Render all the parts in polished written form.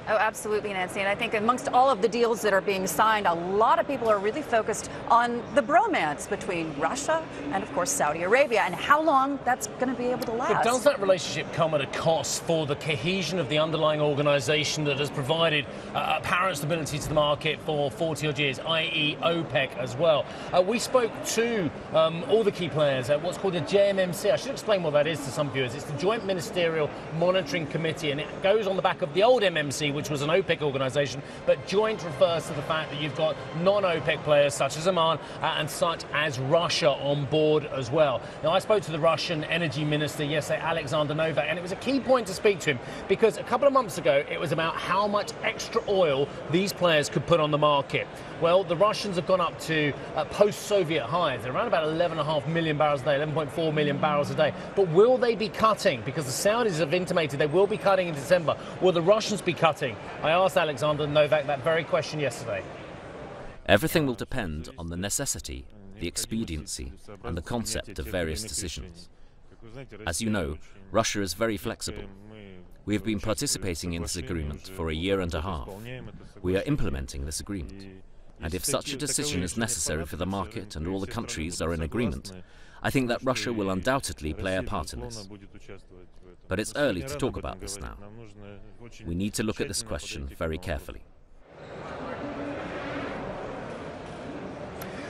Oh, absolutely, Nancy. And I think amongst all of the deals that are being signed, a lot of people are really focused on the bromance between Russia and, of course, Saudi Arabia and how long that's going to be able to last. But does that relationship come at a cost for the cohesion of the underlying organisation that has provided apparent stability to the market for 40-odd years, i.e. OPEC as well? We spoke to all the key players at what's called the JMMC. I should explain what that is to some viewers. It's the Joint Ministerial Monitoring Committee, and it goes on the back of the old MMC, which was an OPEC organisation, but joint refers to the fact that you've got non-OPEC players such as Oman and such as Russia on board as well. Now, I spoke to the Russian energy minister yesterday, Alexander Novak, and it was a key point to speak to him because a couple of months ago it was about how much extra oil these players could put on the market. Well, the Russians have gone up to post-Soviet highs. They're around about 11.5 million barrels a day, 11.4 million barrels a day. But will they be cutting? Because the Saudis have intimated they will be cutting in December. Will the Russians be cutting? I asked Alexander Novak that very question yesterday. Everything will depend on the necessity, the expediency, and the concept of various decisions. As you know, Russia is very flexible. We have been participating in this agreement for a year and a half. We are implementing this agreement. And if such a decision is necessary for the market and all the countries are in agreement, I think that Russia will undoubtedly play a part in this. But it's early to talk about this now. We need to look at this question very carefully.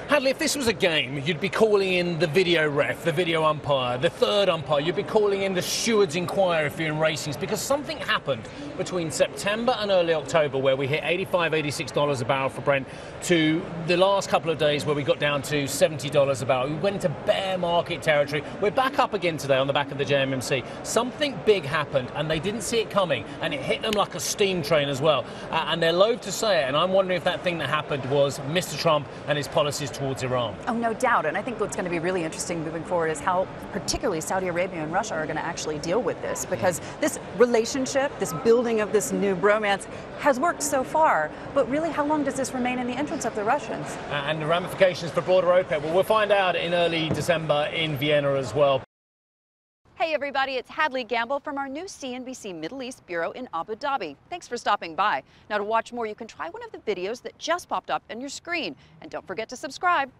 Hadley, if this was a game, you'd be calling in the video ref, the video umpire, the third umpire. You'd be calling in the steward's inquiry if you're in racings, because something happened between September and early October where we hit $85, $86 a barrel for Brent to the last couple of days where we got down to $70 a barrel. We went into bear market territory. We're back up again today on the back of the JMMC. Something big happened and they didn't see it coming, and it hit them like a steam train as well. And they're loath to say it, and I'm wondering if that thing that happened was Mr. Trump and his policies towards Iran. Oh, no doubt. And I think what's going to be really interesting moving forward is how particularly Saudi Arabia and Russia are going to actually deal with this, because this relationship, this building of this new bromance has worked so far. But really, how long does this remain in the entrance of the Russians? And the ramifications for broader OPEC, well, we'll find out in early December in Vienna as well. Hey everybody, it's Hadley Gamble from our new CNBC Middle East Bureau in Abu Dhabi. Thanks for stopping by. Now, to watch more, you can try one of the videos that just popped up on your screen. And don't forget to subscribe.